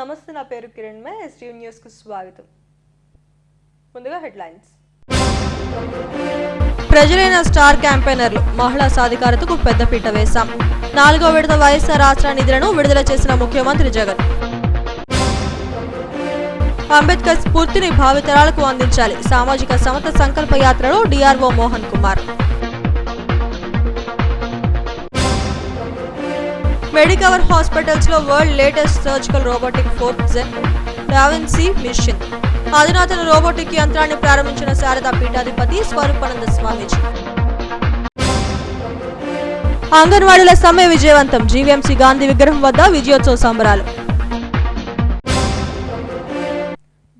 నమస్తే, నా పేరు కిరణ్ మే. ఎస్టీవీ న్యూస్ కు స్వాగతం. ముందుగా హెడ్లైన్స్. ప్రజలైన స్టార్ క్యాంపెయినర్లు మహిళా సాధికారతకు పెద్దపీట వేశాం. 4వ విడత వైఎస్ఆర్ రాష్ట్ర నిధులను విడుదల చేసిన ముఖ్యమంత్రి జగన్. అంబేద్కర్ స్ఫూర్తిని భావితరాలకు అందించాలి. సామాజిక సమత సంకల్ప యాత్రలో DRO Mohan Kumar. Medicover hospitals లో world latest surgical robotic 4th gen da Vinci machine. అధునాతన రోబోటిక్ యంత్రాన్ని ప్రారంభించిన శారదా పీఠాధిపతి స్వరూపానంద స్వామీజీ. అంగన్వాడీల సమ్మె విజయవంతం. జీవీఎంసీ గాంధీ విగ్రహం వద్ద విజయోత్సవ సంబరాలు.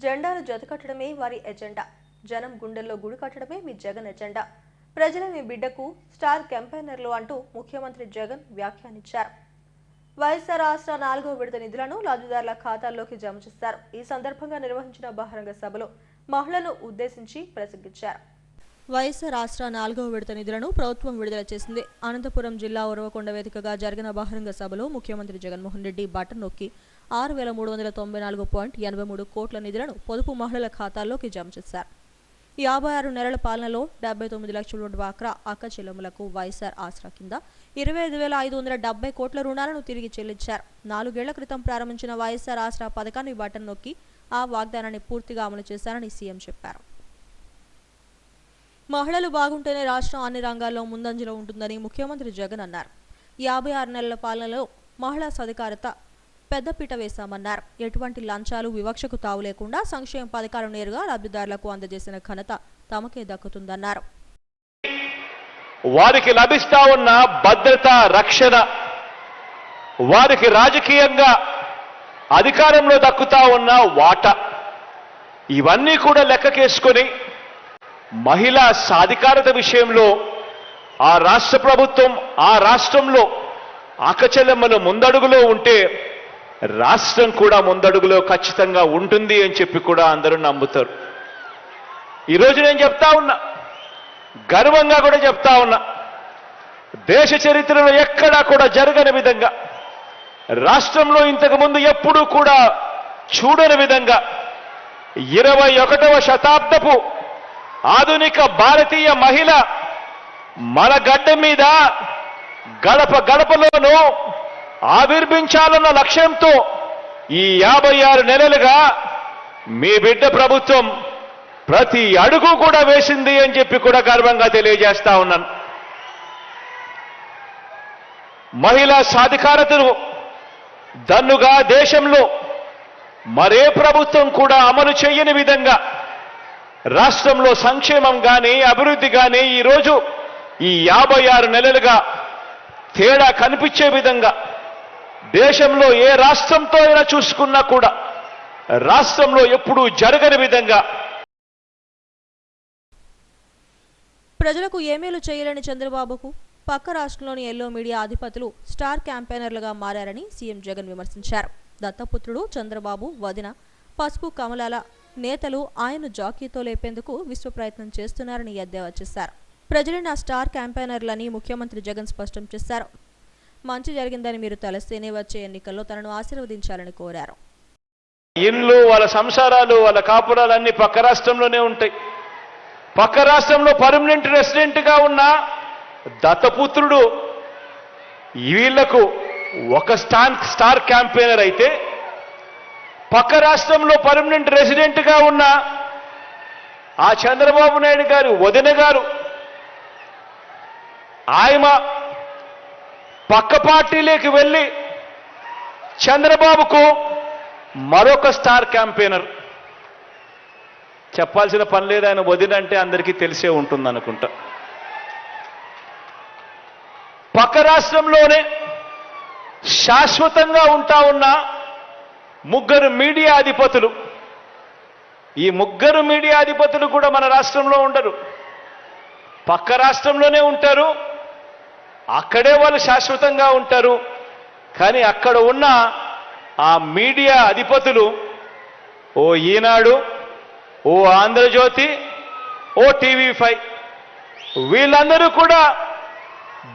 జెండాలు జతకట్టడమే వారి ఎజెండా. జనం గుండెల్లో గుడి కట్టడమే మీ జగన్ ఎజెండా. ప్రజల మీ బిడ్డకు స్టార్ క్యాంపెయినర్లు అంటూ ముఖ్యమంత్రి జగన్ వ్యాఖ్యానించారు. వైఎస్ఆర్ రాష్ట్ర 4వ విడత నిధులను లబ్ధిదారుల ఖాతాల్లోకి జమ చేశారు. ఈ సందర్భంగా నిర్వహించిన బహిరంగ సభలో మహిళలను ఉద్దేశించి ప్రసంగించారు. వైఎస్ఆర్ రాష్ట్ర 4వ విడత నిధులను ప్రభుత్వం విడుదల చేసింది. అనంతపురం జిల్లా ఉరవకొండ వేదికగా జరిగిన బహిరంగ సభలో ముఖ్యమంత్రి జగన్మోహన్ రెడ్డి బటన్ నొక్కి 6,394.83 కోట్ల నిధులను పొదుపు మహిళల ఖాతాల్లోకి జమ చేశారు. 56 నెలల పాలనలో 79 లక్షల డ్వాక్రా అక్క చెల్లెములకు వైఎస్ఆర్ ఆసరా కింద 25,570 కోట్ల రుణాలను తిరిగి చెల్లించారు. 4 ఏళ్ల క్రితం ప్రారంభించిన వైఎస్ఆర్ ఆసరా పథకాన్ని బటన్ నొక్కి ఆ వాగ్దానాన్ని పూర్తిగా అమలు చేశారని సీఎం చెప్పారు. మహిళలు బాగుంటేనే రాష్ట్రం అన్ని రంగాల్లో ముందంజలో ఉంటుందని ముఖ్యమంత్రి జగన్ అన్నారు. 56 నెలల పాలనలో మహిళా సాధికారత పెద్దపీట వేశామన్నారు. ఎటువంటి లంచాలు వివక్షకు తావు లేకుండా సంక్షేమ పథకాలు నేరుగా లబ్ధిదారులకు అందజేసిన ఘనత తమకే దక్కుతుందన్నారు. వారికి లభిస్తా ఉన్న భద్రత, రక్షణ, వారికి రాజకీయంగా అధికారంలో దక్కుతా ఉన్న వాటా, ఇవన్నీ కూడా లెక్కకేసుకొని మహిళా సాధికారత విషయంలో ఆ రాష్ట్ర ప్రభుత్వం, ఆ రాష్ట్రంలో అక్కచెల్లెమ్మలు ముందడుగులో ఉంటే రాష్ట్రం కూడా ముందడుగులో ఖచ్చితంగా ఉంటుంది అని చెప్పి కూడా అందరూ నమ్ముతారు. ఈరోజు నేను చెప్తా ఉన్నా, గర్వంగా కూడా చెప్తా ఉన్నా, దేశ చరిత్రలో ఎక్కడా కూడా జరగని విధంగా, రాష్ట్రంలో ఇంతకుముందు ఎప్పుడూ కూడా చూడని విధంగా 21వ శతాబ్దపు ఆధునిక భారతీయ మహిళ మన గడ్డ మీద గడప గడపలోనూ ఆవిర్భించాలన్న లక్ష్యంతో ఈ 56 నెలలుగా మీ బిడ్డ ప్రభుత్వం ప్రతి అడుగు కూడా వేసింది అని చెప్పి కూడా గర్వంగా తెలియజేస్తా ఉన్నాను. మహిళా సాధికారతను దన్నుగా దేశంలో మరే ప్రభుత్వం కూడా అమలు చేయని విధంగా రాష్ట్రంలో సంక్షేమం కానీ అభివృద్ధి కానీ ఈరోజు ఈ 56 నెలలుగా తేడా కనిపించే విధంగా దేశంలో ఏ రాష్ట్రంతో అయినా చూసుకున్నా కూడా రాష్ట్రంలో ఎప్పుడూ జరగని విధంగా ప్రజలకు ఏమేలు చేయలేని చంద్రబాబుకు పక్క రాష్ట్రంలోని ఎల్లో మీడియా అధిపతులు స్టార్ క్యాంపెయినర్లుగా మారారని సీఎం జగన్ విమర్శించారు. దత్తపుత్రుడు చంద్రబాబు వదిన పసుపు కమలాల నేతలు ఆయన్ను జాకీతో లేపేందుకు విశ్వ ప్రయత్నం చేస్తున్నారని ఎద్దేవా చేశారు. ప్రజలైన స్టార్ క్యాంపెయినర్లని ముఖ్యమంత్రి జగన్ స్పష్టం చేశారు. మంచి జరిగిందని మీరు తలస్తేనే వచ్చే ఎన్నికల్లో తనను ఆశీర్వదించాలని కోరారు. ఇండ్లు, వాళ్ళ సంసారాలు, వాళ్ళ కాపురాలన్నీ పక్క రాష్ట్రంలోనే ఉంటాయి. పక్క రాష్ట్రంలో పర్మనెంట్ రెసిడెంట్గా ఉన్న దత్తపుత్రుడు వీళ్లకు ఒక స్టార్ క్యాంపెయినర్ అయితే, పక్క రాష్ట్రంలో పర్మనెంట్ రెసిడెంట్గా ఉన్న ఆ చంద్రబాబు నాయుడు గారు వదిన గారు, ఆయన పక్క పార్టీలోకి వెళ్ళి చంద్రబాబుకు మరొక స్టార్ క్యాంపెయినర్. చెప్పాల్సిన పని లేదు, ఆయన వదినంటే అందరికీ తెలిసే ఉంటుంది అనుకుంటా. పక్క రాష్ట్రంలోనే శాశ్వతంగా ఉంటా ఉన్న 3 మీడియా అధిపతులు, ఈ 3 మీడియా అధిపతులు కూడా మన రాష్ట్రంలో ఉండరు, పక్క రాష్ట్రంలోనే ఉంటారు. అక్కడే వాళ్ళు శాశ్వతంగా ఉంటారు. కానీ అక్కడ ఉన్న ఆ మీడియా అధిపతులు ఓ ఈనాడు, ఓ ఆంధ్రజ్యోతి, ఓ టీవీ5 వీళ్ళందరూ కూడా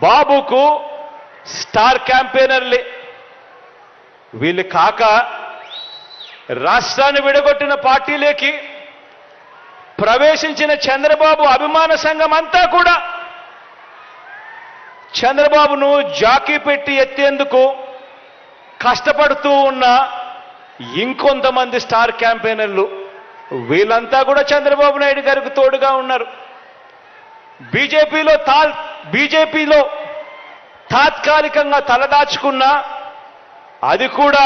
బాబుకు స్టార్ క్యాంపెయినర్లే. వీళ్ళు కాక రాష్ట్రాన్ని విడగొట్టిన పార్టీలోకి ప్రవేశించిన చంద్రబాబు అభిమాన సంఘం అంతా కూడా చంద్రబాబును జాకీ పెట్టి ఎత్తేందుకు కష్టపడుతూ ఉన్న ఇంకొంతమంది స్టార్ క్యాంపెయినర్లు, వీళ్ళంతా కూడా చంద్రబాబు నాయుడు గారికి తోడుగా ఉన్నారు. బీజేపీలో తాత్కాలికంగా తలదాచుకున్న, అది కూడా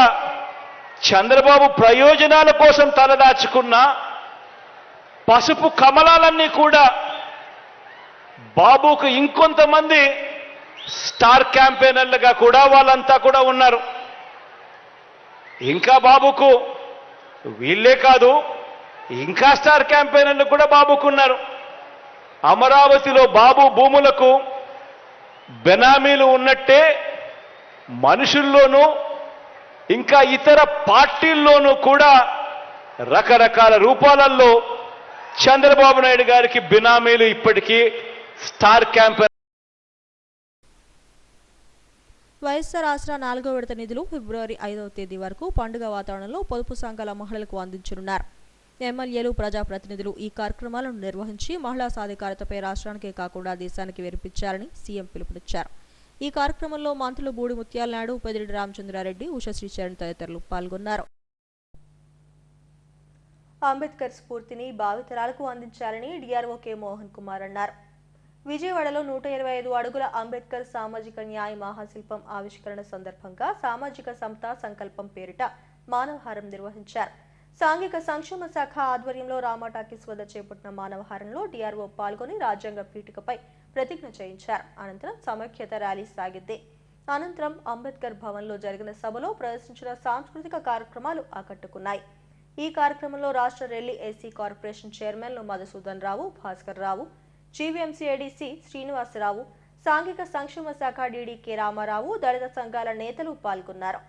చంద్రబాబు ప్రయోజనాల కోసం తలదాచుకున్న పసుపు కమలాలన్నీ కూడా బాబుకు ఇంకొంతమంది స్టార్ క్యాంపెయినర్లుగా కూడా వాళ్ళంతా కూడా ఉన్నారు. ఇంకా బాబుకు వీళ్ళే కాదు, ఇంకా స్టార్ క్యాంపెయినర్లు కూడా బాబుకున్నారు. అమరావతిలో బాబు భూములకు బెనామీలు ఉన్నట్టే మనుషుల్లోనూ ఇంకా ఇతర పార్టీల్లోనూ కూడా రకరకాల రూపాలలో చంద్రబాబు నాయుడు గారికి బినామీలు ఇప్పటికీ స్టార్ క్యాంపెయిన్. వైఎస్ఆర్ ఆసరా 4వ విడత నిధులు ఫిబ్రవరి 5వ తేదీ వరకు పండుగ వాతావరణంలో పొదుపు సంఘాల మహిళలకు అందించనున్నారు. ఎమ్మెల్యేలు, ప్రజాప్రతినిధులు ఈ కార్యక్రమాలను నిర్వహించి మహిళా సాధికారతపై రాష్ట్రానికే కాకుండా దేశానికి వినిపించాలని సీఎం పిలుపునిచ్చారు. ఈ కార్యక్రమంలో మంత్రులు బూడి ముత్యాల నాయుడు, పెద్దిరెడ్డి రామచంద్రారెడ్డి, ఉషశ్రీ చరణ్ తదితరులు పాల్గొన్నారు. అంబేద్కర్ స్ఫూర్తిని భావితరాలకు అందించాలని డిఆర్ఓ కె మోహన్ కుమార్ అన్నారు. విజయవాడలో 125 అడుగుల అంబేద్కర్ సామాజిక న్యాయ మహాశిల్పం ఆవిష్కరణ సందర్భంగా సామాజిక సమతా సంకల్పం పేరిట మానవహారం నిర్వహించారు. సాంఘిక సంక్షేమ శాఖ ఆధ్వర్యంలో రామాటాకీస్ వద్ద చేపట్టిన మానవహారంలో డిఆర్ఓ పాల్గొని రాజ్యాంగ పీఠికపై ప్రతిజ్ఞ చేయించారు. అనంతరం సమైక్యత ర్యాలీ సాగింది. అనంతరం అంబేద్కర్ భవన్లో జరిగిన సభలో ప్రదర్శించిన సాంస్కృతిక కార్యక్రమాలు ఆకట్టుకున్నాయి. ఈ కార్యక్రమంలో రాష్ట్ర రెల్లి ఎస్సీ కార్పొరేషన్ చైర్మన్లు మధుసూదన్ రావు, భాస్కర్ రావు, జీవీఎంసీ ఏడీసీ శ్రీనివాసరావు, సాంఘిక సంక్షేమ శాఖ డీడీ కె రామారావు, దళిత సంఘాల నేతలు పాల్గొన్నారు.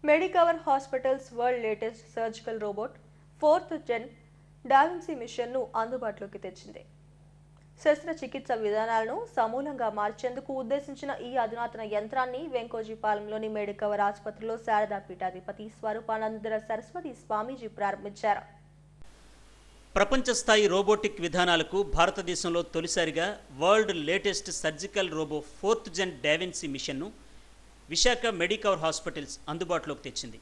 Medicover hospitals world latest surgical robot 4th gen da Vinci మిషన్ను అందుబాటులోకి తెచ్చింది. శస్త్రచికిత్స విధానాలను సమూలంగా మార్చేందుకు ఉద్దేశించిన ఈ అధునాతన యంత్రాన్ని వెంకోజీపాలెంలోని మెడికవర్ ఆసుపత్రిలో శారదా పీఠాధిపతి స్వరూపానంద సరస్వతి స్వామీజీ ప్రారంభించారు. ప్రపంచ స్థాయి రోబోటిక్ విధానాలకు భారతదేశంలో తొలిసారిగా world latest surgical robot 4th gen da Vinci మిషన్ను విశాఖ మెడికవర్ హాస్పిటల్స్ అందుబాటులోకి తెచ్చింది.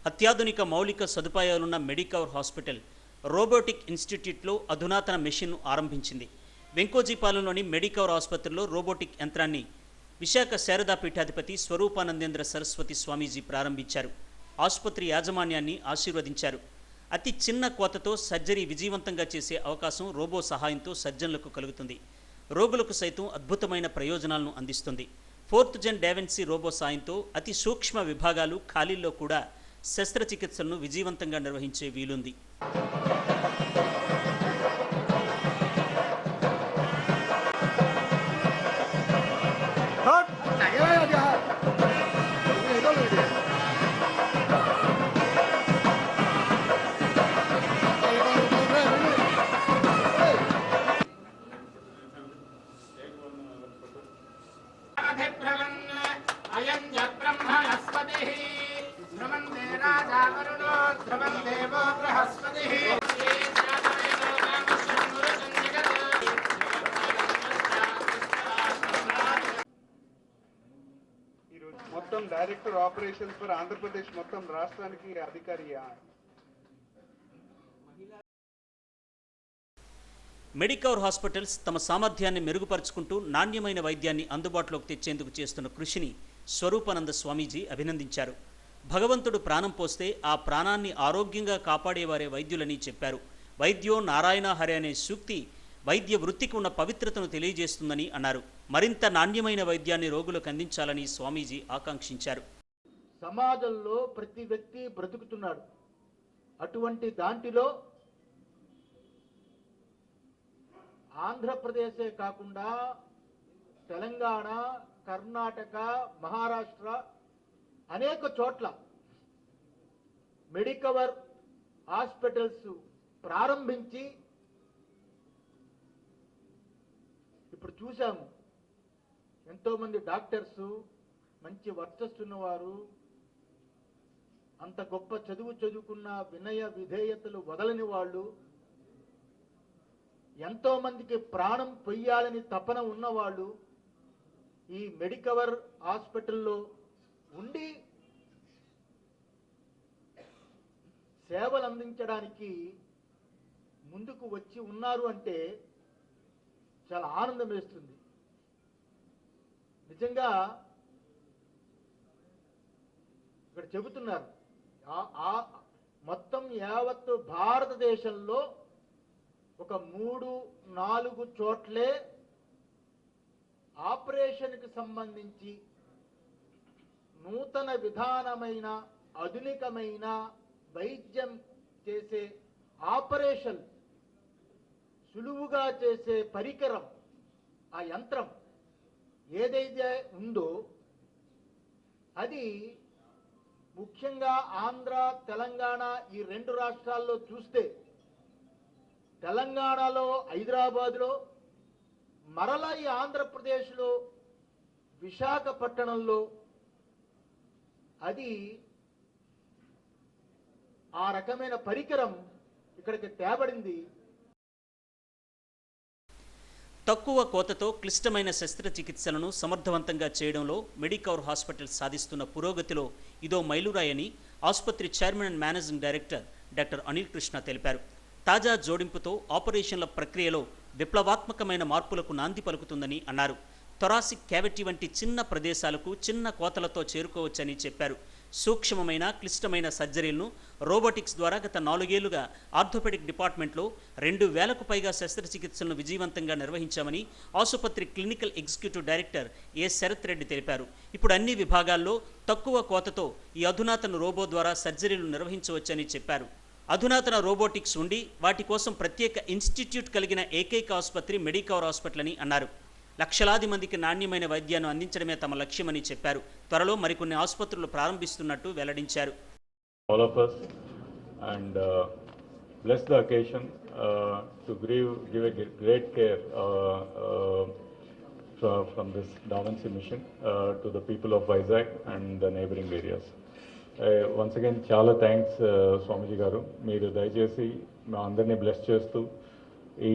అత్యాధునిక మౌలిక సదుపాయాలున్న మెడికవర్ హాస్పిటల్ రోబోటిక్ ఇన్స్టిట్యూట్లో అధునాతన మెషిన్ను ఆరంభించింది. వెంకోజీపాలెంలోని మెడికవర్ ఆసుపత్రిలో రోబోటిక్ యంత్రాన్ని విశాఖ శారదా పీఠాధిపతి స్వరూపానందేంద్ర సరస్వతి స్వామీజీ ప్రారంభించారు. ఆసుపత్రి యాజమాన్యాన్ని ఆశీర్వదించారు. అతి చిన్న కోతతో సర్జరీ విజయవంతంగా చేసే అవకాశం రోబో సహాయంతో సర్జన్లకు కలుగుతుంది. రోగులకు సైతం అద్భుతమైన ప్రయోజనాలను అందిస్తుంది. 4th జెన్ డావిన్సీ రోబో సాయంతో అతి సూక్ష్మ విభాగాలు, ఖాళీల్లో కూడా శస్త్రచికిత్సలను విజయవంతంగా నిర్వహించే వీలుంది. మొత్తం డైరెక్టర్ ఆపరేషన్స్ ఫర్ ఆంధ్రప్రదేశ్ మొత్తం రాష్ట్రానికి అధికారి. మెడికవర్ హాస్పిటల్స్ తమ సామర్థ్యాన్ని మెరుగుపరుచుకుంటూ నాణ్యమైన వైద్యాన్ని అందుబాటులోకి తెచ్చేందుకు చేస్తున్న కృషిని స్వరూపానంద స్వామీజీ అభినందించారు. భగవంతుడు ప్రాణం పోస్తే ఆ ప్రాణాన్ని ఆరోగ్యంగా కాపాడేవారే వైద్యులని చెప్పారు. వైద్యో నారాయణ హరి అనే సూక్తి వైద్య వృత్తికి ఉన్న పవిత్రతను తెలియజేస్తుందని అన్నారు. మరింత నాణ్యమైన వైద్యాన్ని రోగులకు అందించాలని స్వామీజీ ఆకాంక్షించారు. సమాజంలో ప్రతి వ్యక్తి బ్రతుకుతున్నాడు. అటువంటి దాంట్లో ఆంధ్రప్రదేశే కాకుండా తెలంగాణ, కర్ణాటక, మహారాష్ట్ర అనేక చోట్ల మెడికవర్ హాస్పిటల్స్ ప్రారంభించి ఇప్పుడు చూసాము. ఎంతోమంది డాక్టర్స్, మంచి వర్చస్సు ఉన్నవారు, అంత గొప్ప చదువుకున్న వినయ విధేయతలు వదలని వాళ్ళు, ఎంతో మందికి ప్రాణం పొయ్యాలని తపన ఉన్నవాళ్ళు ఈ మెడికవర్ హాస్పిటల్లో ఉండి సేవలు అందించడానికి ముందుకు వచ్చి ఉన్నారు అంటే చాలా ఆనందం వేస్తుంది. నిజంగా ఇక్కడ చెబుతున్నారు మొత్తం యావత్తు భారతదేశంలో ఒక 3-4 చోట్లే ఆపరేషన్కి సంబంధించి నూతన విధానమైన ఆధునికమైన వైద్యం చేసే ఆపరేషన్ సులువుగా చేసే పరికరం, ఆ యంత్రం ఏదైతే ఉందో అది ముఖ్యంగా ఆంధ్ర, తెలంగాణ ఈ 2 రాష్ట్రాల్లో చూస్తే, తెలంగాణలో హైదరాబాద్లో, మరలా ఈ ఆంధ్రప్రదేశ్లో విశాఖపట్నంలో అది ఆ రకమైన పరికరం ఇక్కడికి తేబడింది. తక్కువ కోతతో క్లిష్టమైన శస్త్రచికిత్సలను సమర్థవంతంగా చేయడంలో మెడికవర్ హాస్పిటల్ సాధిస్తున్న పురోగతిలో ఇదో మైలురాయని ఆసుపత్రి chairman and managing director doctor Anil Krishna తెలిపారు. తాజా జోడింపుతో ఆపరేషన్ల ప్రక్రియలో విప్లవాత్మకమైన మార్పులకు నాంది పలుకుతుందని అన్నారు. థొరాసిక్ క్యావిటీ వంటి చిన్న ప్రదేశాలకు చిన్న కోతలతో చేరుకోవచ్చని చెప్పారు. సూక్ష్మమైన క్లిష్టమైన సర్జరీలను రోబోటిక్స్ ద్వారా గత 4 ఏళ్లుగా ఆర్థోపెడిక్ డిపార్ట్మెంట్లో 2000కు పైగా శస్త్రచికిత్సలను విజయవంతంగా నిర్వహించామని ఆసుపత్రి క్లినికల్ ఎగ్జిక్యూటివ్ డైరెక్టర్ ఏ శరత్ రెడ్డి తెలిపారు. ఇప్పుడు అన్ని విభాగాల్లో తక్కువ కోతతో ఈ అధునాతన రోబో ద్వారా సర్జరీలు నిర్వహించవచ్చని చెప్పారు. అధునాతన రోబోటిక్స్ ఉండి వాటి కోసం ప్రత్యేక ఇన్స్టిట్యూట్ కలిగిన ఏకైక ఆసుపత్రి మెడికవర్ హాస్పిటల్ అని అన్నారు. లక్షలాది మందికి నాణ్యమైన వైద్యాన్ని అందించడమే తమ లక్ష్యమని చెప్పారు. త్వరలో మరికొన్ని ఆసుపత్రులు ప్రారంభిస్తున్నట్టు వెల్లడించారు. All of us and bless the occasion to give a great care from this Da Vinci mission to the people of Vizag and the neighboring areas. Once again, చాలా థ్యాంక్స్ స్వామీజీ గారు. మీరు దయచేసి మా అందరినీ బ్లెస్ చేస్తూ ఈ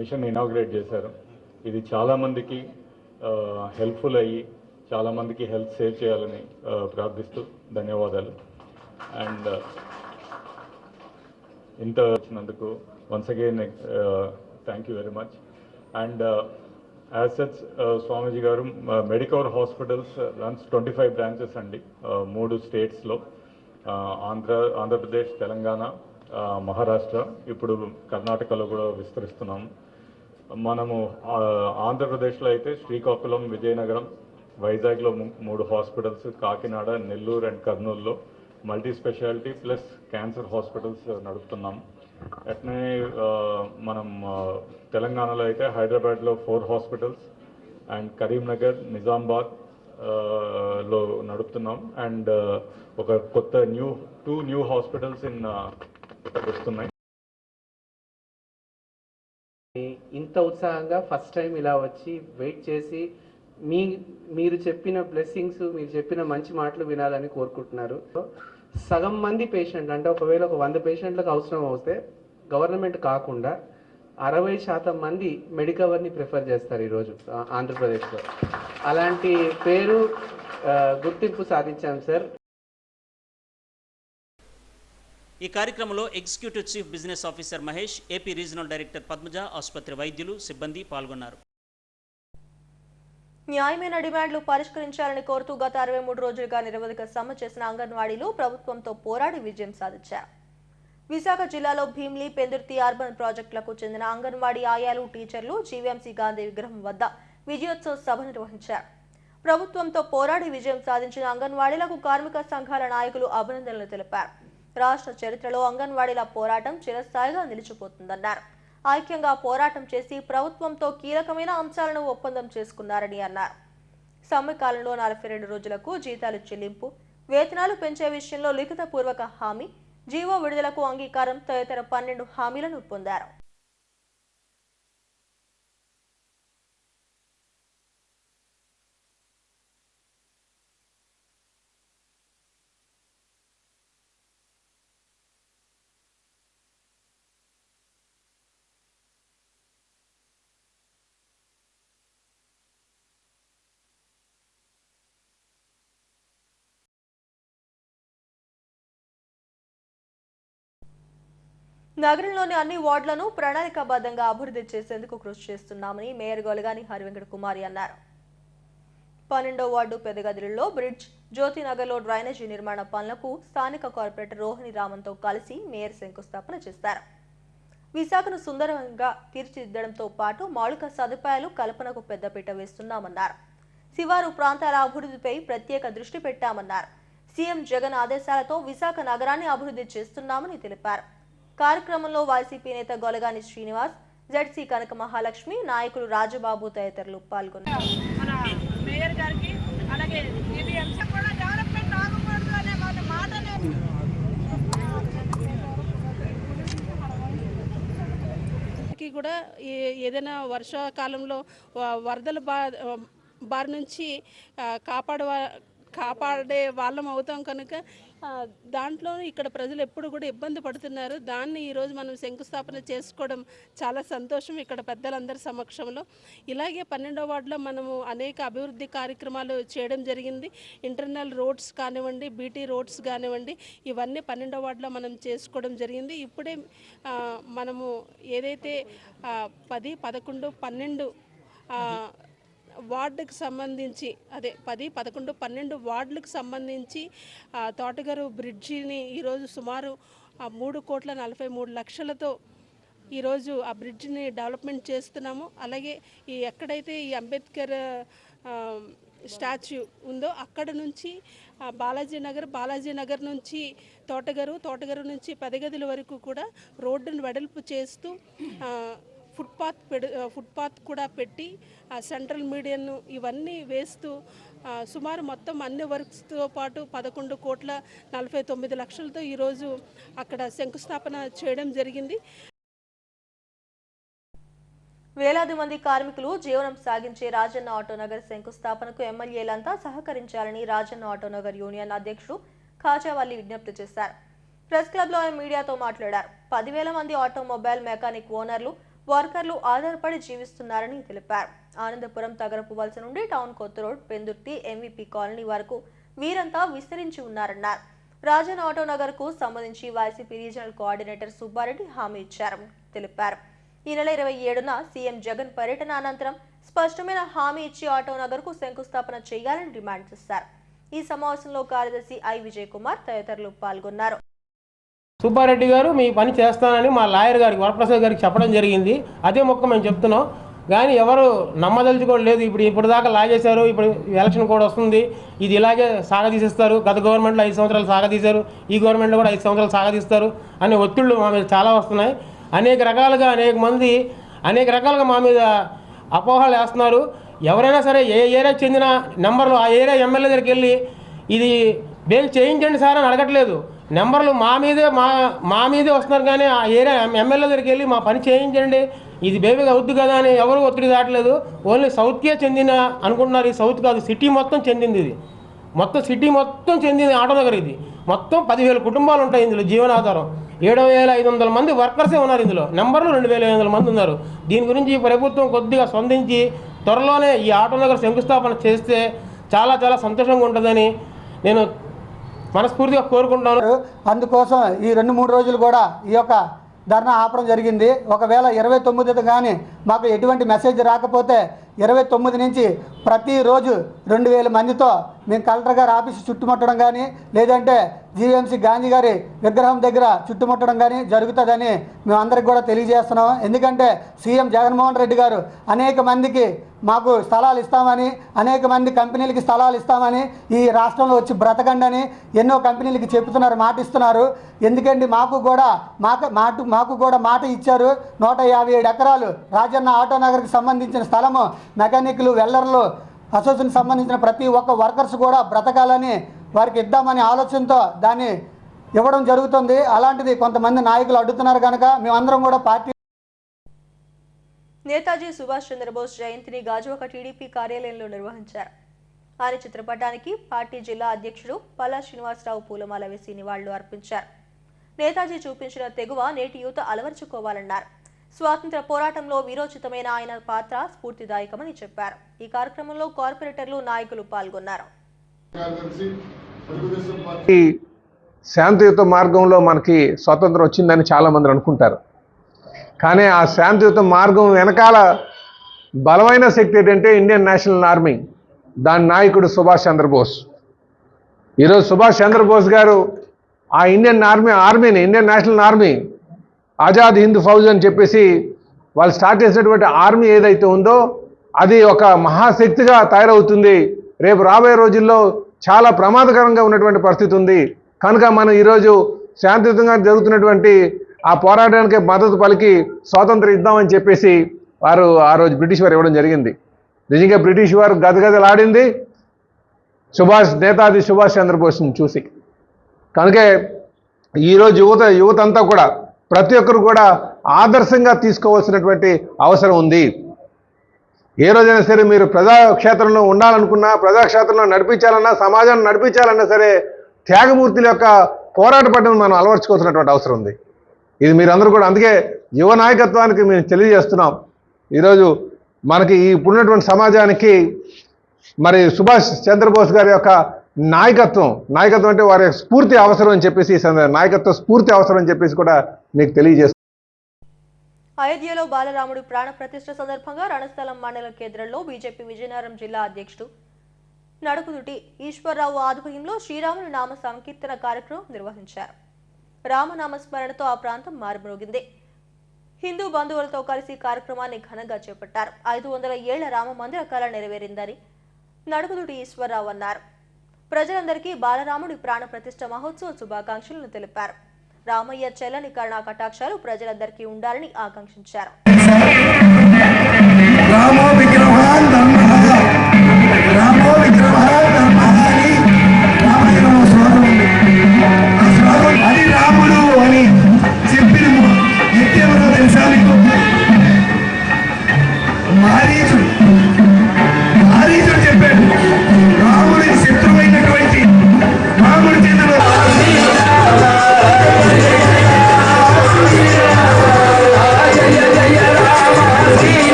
మిషన్ ఇనాగ్రేట్ చేశారు. ఇది చాలామందికి హెల్ప్ఫుల్ అయ్యి చాలామందికి హెల్త్ సేవ్ చేయాలని ప్రార్థిస్తూ ధన్యవాదాలు. అండ్ ఇంత వచ్చినందుకు once again thank you very much. And as such Swamiji గారు మెడికవర్ హాస్పిటల్స్ రన్స్ 25 బ్రాంచెస్ అండి, 3 స్టేట్స్లో, ఆంధ్రప్రదేశ్, తెలంగాణ, మహారాష్ట్ర, ఇప్పుడు కర్ణాటకలో కూడా విస్తరిస్తున్నాము. మనము ఆంధ్రప్రదేశ్లో అయితే శ్రీకాకుళం, విజయనగరం, వైజాగ్లో 3 హాస్పిటల్స్, కాకినాడ, నెల్లూరు అండ్ కర్నూలులో multi speciality plus cancer hospitals నడుపుతున్నాం. అట్నే మనం తెలంగాణలో అయితే హైదరాబాద్లో 4 హాస్పిటల్స్ అండ్ కరీంనగర్, నిజామాబాద్ లో నడుపుతున్నాం. అండ్ ఒక కొత్త 2 న్యూ హాస్పిటల్స్ వస్తున్నాయి. ఇంత ఉత్సాహంగా ఫస్ట్ టైం ఇలా వచ్చి వెయిట్ చేసి మీరు చెప్పిన బ్లెస్సింగ్స్, మీరు చెప్పిన మంచి మాటలు వినాలని కోరుకుంటున్నారు. సగం మంది పేషెంట్ అంటే ఒకవేళ ఒక 100 పేషెంట్లకు అవసరం అవుతే గవర్నమెంట్ కాకుండా 60% మంది మెడికవర్ని ప్రిఫర్ చేస్తారు ఈరోజు ఆంధ్రప్రదేశ్లో. అలాంటి పేరు గుర్తింపు సాధించాం సార్. ఈ కార్యక్రమంలో executive chief business officer Mahesh, AP regional director Padmaja, ఆసుపత్రి వైద్యులు, సిబ్బంది పాల్గొన్నారు. న్యాయమైన డిమాండ్లు పరిష్కరించాలని కోరుతూ గత 63 రోజులుగా నిరవధిక సమ్మె చేసిన అంగన్వాడీలు ప్రభుత్వంతో పోరాడి విజయం సాధించారు. విశాఖ జిల్లాలో భీమ్లీ, పెందుర్తి అర్బన్ ప్రాజెక్టులకు చెందిన అంగన్వాడీ ఆయాలు, టీచర్లు జీవీఎంసీ గాంధీ విగ్రహం వద్ద విజయోత్సవ సభ నిర్వహించారు. ప్రభుత్వంతో పోరాడి విజయం సాధించిన అంగన్వాడీలకు కార్మిక సంఘాల నాయకులు అభినందనలు తెలిపారు. రాష్ట్ర చరిత్రలో అంగన్వాడీల పోరాటం చిరస్థాయిగా నిలిచిపోతుందన్నారు. ఐక్యంగా పోరాటం చేసి ప్రభుత్వంతో కీలకమైన అంశాలను ఒప్పందం చేసుకున్నారని అన్నారు. సమ్మె కాలంలో 42 రోజులకు జీతాలు చెల్లింపు, వేతనాలు పెంచే విషయంలో లిఖితపూర్వక హామీ, జీవో విడుదలకు అంగీకారం తదితర 12 హామీలను పొందారు. నగరంలోని అన్ని వార్డులను ప్రణాళికాబద్ధంగా అభివృద్ధి చేసేందుకు కృషి చేస్తున్నామని మేయర్ గొలగాని హరివెంకట కుమారి అన్నారు. 12వ వార్డు పెదగదిలో బ్రిడ్జ్, జ్యోతినగర్లో డ్రైనేజీ నిర్మాణ పనులకు స్థానిక కార్పొరేటర్ రోహిణి రామన్తో కలిసి మేయర్ శంకుస్థాపన చేశారు. విశాఖను సుందరంగా తీర్చిదిద్దడంతో పాటు మౌలిక సదుపాయాలు కల్పనకు పెద్దపీట వేస్తున్నామన్నారు. శివారు ప్రాంతాల అభివృద్ధిపై ప్రత్యేక దృష్టి పెట్టామన్నారు. సీఎం జగన్ ఆదేశాలతో విశాఖ నగరాన్ని అభివృద్ధి చేస్తున్నామని తెలిపారు. కార్యక్రమంలో వైసీపీ నేత గొలగాని శ్రీనివాస్, జెడ్సీ కనక మహాలక్ష్మి, నాయకులు రాజబాబు తదితరులు పాల్గొన్నారు. కూడా ఏదైనా వర్షాకాలంలో వరదల బారి నుంచి కాపాడే వాళ్ళం అవుతాం కనుక దాంట్లో ఇక్కడ ప్రజలు ఎప్పుడు కూడా ఇబ్బంది పడుతున్నారు. దాన్ని ఈరోజు మనం శంకుస్థాపన చేసుకోవడం చాలా సంతోషం ఇక్కడ పెద్దలందరి సమక్షంలో. ఇలాగే 12వ వార్డులో మనము అనేక అభివృద్ధి కార్యక్రమాలు చేయడం జరిగింది. ఇంటర్నల్ రోడ్స్ కానివ్వండి, బీటీ రోడ్స్ కానివ్వండి, ఇవన్నీ 12వ వార్డులో మనం చేసుకోవడం జరిగింది. ఇప్పుడే మనము ఏదైతే 10, 11, 12 వార్డుకు సంబంధించి, అదే 10, 11, 12 వార్డులకు సంబంధించి తోటగారు బ్రిడ్జిని ఈరోజు సుమారు 3,43,00,000తో ఈరోజు ఆ బ్రిడ్జిని డెవలప్మెంట్ చేస్తున్నాము. అలాగే ఎక్కడైతే ఈ అంబేద్కర్ స్టాచ్యూ ఉందో అక్కడ నుంచి బాలాజీ నగర్ నుంచి తోటగారు నుంచి పెదగదుల వరకు కూడా రోడ్డును వెడల్పు చేస్తూ ఫుట్పాత్ కూడా పెట్టి సెంట్రల్ మీడియన్ ఇవన్నీ వేస్తూ సుమారు మొత్తం అన్ని వర్క్స్తో పాటు 11,49,00,000తో ఈరోజు అక్కడ శంకుస్థాపన చేయడం జరిగింది. వేలాది మంది కార్మికులు జీవనం సాగించే రాజన్న ఆటోనగర్ శంకుస్థాపనకు ఎమ్మెల్యేలంతా సహకరించాలని రాజన్న ఆటోనగర్ యూనియన్ అధ్యక్షుడు ఖాజావల్లి విజ్ఞప్తి చేశారు. ప్రెస్ క్లబ్లో ఆయన మీడియాతో మాట్లాడారు. 10,000 మంది ఆటోమొబైల్ మెకానిక్ ఓనర్లు, వర్కర్లు ఆధారపడి జీవిస్తున్నారని తెలిపారు. ఆనందపురం, తగరపు వలస నుండి టౌన్ కొత్త రోడ్, పెందుర్తి, ఎంవీపీ కాలనీ వరకు వీరంతా విస్తరించి ఉన్నారన్నారు. రాజన్ ఆటోనగర్ కు సంబంధించి వైసీపీ రీజనల్ కోఆర్డినేటర్ సుబ్బారెడ్డి హామీ ఇచ్చారని తెలిపారు. ఈ నెల 27న సీఎం జగన్ పర్యటన అనంతరం స్పష్టమైన హామీ ఇచ్చి ఆటోనగర్ కు శంకుస్థాపన చేయాలని డిమాండ్ చేశారు. ఈ సమావేశంలో కార్యదర్శి ఐ విజయ్ కుమార్ తదితరులు పాల్గొన్నారు. సుబ్బారెడ్డి గారు మీ పని చేస్తానని మా లాయర్ గారికి, వరప్రసాద్ గారికి చెప్పడం జరిగింది. అదే మొక్క మేము చెప్తున్నాం, కానీ ఎవరు నమ్మదలుచుకోలేదు. ఇప్పుడు దాకా లాగేశారు. ఇప్పుడు ఎలక్షన్ కూడా వస్తుంది, ఇది ఇలాగే సాగదీసిస్తారు. గత గవర్నమెంట్లో 5 సంవత్సరాలు సాగదీశారు, ఈ గవర్నమెంట్లో కూడా 5 సంవత్సరాలు సాగదీస్తారు అనే ఒత్తిళ్లు మా మీద చాలా వస్తున్నాయి. అనేక రకాలుగా మా మీద అపోహలు వేస్తున్నారు. ఎవరైనా సరే ఏ ఏరియా చెందిన నెంబర్లు ఆ ఏరియా ఎమ్మెల్యే దగ్గరికి వెళ్ళి ఇది బేల్ చేయించండి సార్ అని అడగట్లేదు. నెంబర్లు మా మీదే వస్తున్నారు, కానీ ఆ ఏరియా ఎమ్మెల్యే దగ్గరికి వెళ్ళి మా పని చేయించండి, ఇది బేబీగా అవుద్దు కదా అని ఎవరు ఒత్తిడి దాటలేదు. ఓన్లీ సౌత్కే చెందిన అనుకుంటున్నారు. ఈ సౌత్ కాదు, సిటీ మొత్తం చెందింది. ఇది మొత్తం సిటీ మొత్తం చెందింది ఆటోనగర్. ఇది మొత్తం 10,000 కుటుంబాలు ఉంటాయి ఇందులో. జీవనాధారం 7,500 మంది వర్కర్సే ఉన్నారు ఇందులో. నెంబర్లు 2,500 మంది ఉన్నారు. దీని గురించి ప్రభుత్వం కొద్దిగా స్పందించి త్వరలోనే ఈ ఆటోనగర్ శంకుస్థాపన చేస్తే చాలా చాలా సంతోషంగా ఉంటుందని నేను మనస్ఫూర్తిగా కోరుకుంటున్నాను. అందుకోసం ఈ 2-3 రోజులు కూడా ఈ యొక్క ధర్నా ఆపడం జరిగింది. ఒకవేళ 29వ కానీ మాకు ఎటువంటి మెసేజ్ రాకపోతే 29 నుంచి ప్రతిరోజు 2000 మందితో మేము కలెక్టర్ గారి ఆఫీసు చుట్టుముట్టడం కానీ లేదంటే జీవీఎంసీ గాంధీ గారి విగ్రహం దగ్గర చుట్టుముట్టడం కానీ జరుగుతుందని మేము అందరికి కూడా తెలియజేస్తున్నాం. ఎందుకంటే సీఎం జగన్మోహన్ రెడ్డి గారు అనేక మందికి మాకు స్థలాలు ఇస్తామని, అనేక మంది కంపెనీలకి స్థలాలు ఇస్తామని, ఈ రాష్ట్రంలో వచ్చి బ్రతకండి అని ఎన్నో కంపెనీలకి చెబుతున్నారు, మాట ఇస్తున్నారు. ఎందుకంటే మాకు కూడా మాట ఇచ్చారు. 157 ఎకరాలు రాజన్న ఆటోనగర్కి సంబంధించిన స్థలము, మెకానిక్లు, వెల్లర్లు, అసోసియేషన్ సంబంధించిన ప్రతి ఒక్క వర్కర్స్ కూడా బ్రతకాలని వారికి ఇద్దామనే ఆలోచనతో దాన్ని ఇవ్వడం జరుగుతుంది. అలాంటిది కొంతమంది నాయకులు అడ్డుతున్నారు కనుక మేమందరం కూడా పార్టీ నేతాజీ సుభాష్ చంద్రబోస్ జయంతిని గాజువాక టీడీపీ కార్యాలయంలో నిర్వహించారు. ఆయన చిత్రపటానికి పార్టీ జిల్లా అధ్యక్షుడు పల్లా శ్రీనివాసరావు పూలమాల వేసి నివాళులు అర్పించారు. నేతాజీ చూపించిన తెగువ నేటి యువత అలవర్చుకోవాలన్నారు. స్వాతంత్ర పోరాటంలో వీరోచితమైన ఆయన పాత్ర స్ఫూర్తిదాయకమని చెప్పారు. ఈ కార్యక్రమంలో కార్పొరేటర్లు, నాయకులు పాల్గొన్నారు. శాంతియుత మార్గంలో మనకి స్వాతంత్రం వచ్చిందని చాలామంది అనుకుంటారు. కానీ ఆ శాంతియుత మార్గం వెనకాల బలమైన శక్తి ఏంటంటే ఇండియన్ నేషనల్ ఆర్మీ, దాని నాయకుడు సుభాష్ చంద్రబోస్. ఈరోజు సుభాష్ చంద్రబోస్ గారు ఆ Indian national army, Azad Hind Fauj అని చెప్పేసి వాళ్ళు స్టార్ట్ చేసినటువంటి ఆర్మీ ఏదైతే ఉందో అది ఒక మహాశక్తిగా తయారవుతుంది. రేపు రాబోయే రోజుల్లో చాలా ప్రమాదకరంగా ఉన్నటువంటి పరిస్థితి ఉంది. కనుక మనం ఈరోజు శాంతియుతంగా జరుగుతున్నటువంటి ఆ పోరాటానికి మద్దతు పలికి స్వాతంత్రం ఇద్దామని చెప్పేసి వారు ఆ రోజు బ్రిటిష్ వారు ఇవ్వడం జరిగింది. నిజంగా బ్రిటిష్ వారు గదగదలాడింది నేతాజీ సుభాష్ చంద్రబోస్ని చూసి. కనుకే ఈరోజు యువత అంతా కూడా ప్రతి ఒక్కరు కూడా ఆదర్శంగా తీసుకోవాల్సినటువంటి అవసరం ఉంది. ఏ రోజైనా సరే మీరు ప్రజాక్షేత్రంలో ఉండాలనుకున్నా, ప్రజాక్షేత్రంలో నడిపించాలన్నా, సమాజాన్ని నడిపించాలన్నా సరే త్యాగమూర్తుల యొక్క పోరాట పట్టును మనం అలవర్చుకోవాల్సినటువంటి అవసరం ఉంది. ఇది మీరందరూ కూడా, అందుకే యువ నాయకత్వానికి మేము తెలియజేస్తున్నాం. ఈరోజు మనకి ఇప్పుడున్నటువంటి సమాజానికి మరి సుభాష్ చంద్రబోస్ గారి యొక్క నాయకత్వం అంటే వారి యొక్క స్ఫూర్తి అవసరం అని చెప్పేసి, నాయకత్వ స్ఫూర్తి అవసరం అని చెప్పేసి కూడా మీకు తెలియజేస్తున్నాం. అయోధ్యలో బాలరాముడు ప్రాణ ప్రతిష్ఠ సందర్భంగా రణస్థలం మండల కేంద్రంలో బీజేపీ విజయనగరం జిల్లా అధ్యక్షుడు నడుకుదుటి ఈశ్వరరావు ఆధ్వర్యంలో శ్రీరాముని నామ సంకీర్తన కార్యక్రమం నిర్వహించారు. రామనామస్మరణతో ఆ ప్రాంతం మారుమ్రోగింది. హిందూ బంధువులతో కలిసి కార్యక్రమాన్ని ఘనంగా చేపట్టారు. 500 ఏళ్ల రామ మందిర కళ నెరవేరిందని నడుకుదుటి ఈశ్వరరావు అన్నారు. ప్రజలందరికీ బాలరాముడి ప్రాణ ప్రతిష్ఠ మహోత్సవ శుభాకాంక్షలను తెలిపారు. రామయ్య చెల్లని కరుణా కటాక్షాలు ప్రజలందరికీ ఉండాలని ఆకాంక్షించారు.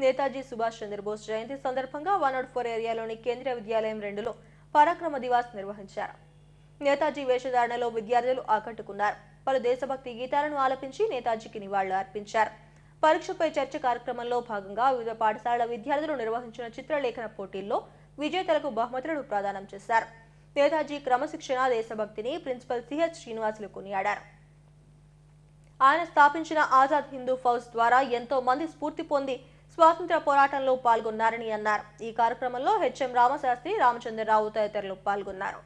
నేతాజీ సుభాష్ చంద్రబోస్ జయంతి సందర్భంగా 104 ఏరియాలోని కేంద్రీయ విద్యాలయం 2లో పరాక్రమ దివాస్ నిర్వహించారు. నేతాజీ వేషధారణలో విద్యార్థులు ఆకట్టుకున్నారు. పలు దేశభక్తి గీతాలను ఆలపించి నేతాజీకి నివాళులు అర్పించారు. పరీక్షపై చర్చ కార్యక్రమంలో భాగంగా వివిధ పాఠశాలల విద్యార్థులు నిర్వహించిన చిత్రలేఖన పోటీల్లో విజేతలకు బహుమతులను ప్రదానం చేశారు. నేతాజీ క్రమశిక్షణ, దేశభక్తిని ప్రిన్సిపల్ సిహెచ్ శ్రీనివాసులు కొనియాడారు. ఆయన స్థాపించిన ఆజాద్ హిందూ ఫౌజ్ ద్వారా ఎంతో మంది స్ఫూర్తి పొంది స్వాతంత్ర పోరాటంలో పాల్గొన్నారని అన్నారు. ఈ కార్యక్రమంలో హెచ్ఎం రామశాస్త్రి, రామచంద్రరావు తదితరులు పాల్గొన్నారు.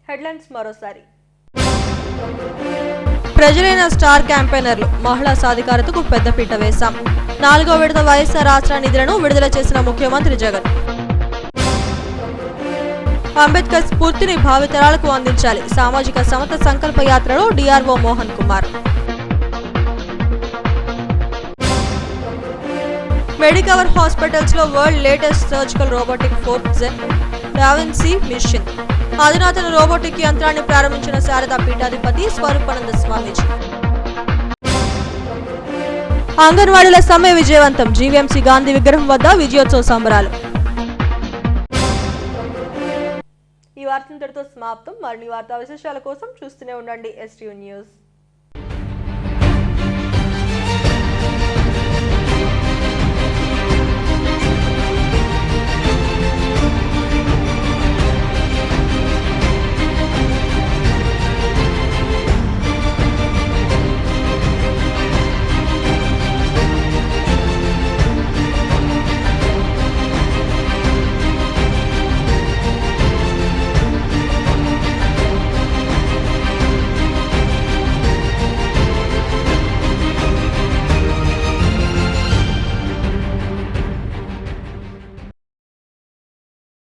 హెడ్లైన్స్ మరోసారి. ప్రజలైన స్టార్ క్యాంపెయినర్లు మహిళా సాధికారతకు పెద్దపీట వేశాం. 4వ విడత వైఎస్ఆర్ ఆసరా నిధులను విడుదల చేసిన ముఖ్యమంత్రి జగన్. అంబేద్కర్ స్ఫూర్తిని భావితరాలకు అందించాలి. సామాజిక సమత సంకల్ప యాత్రలో DRO Mohan Kumar. Medicover hospitals లో world latest surgical robotic 4th gen da Vinci machine. అధునాతన రోబోటిక్ యంత్రాన్ని ప్రారంభించిన శారదా పీఠాధిపతి స్వరూపానంద స్వామీజీ. అంగన్వాడీల సమ్మె విజయవంతం. జీవీఎంసీ గాంధీ విగ్రహం వద్ద విజయోత్సవ సంబరాలు. ఈ వార్తంతటితో సమాప్తం. మరిన్ని వార్తా విశేషాల కోసం చూస్తూనే ఉండండి STU న్యూస్.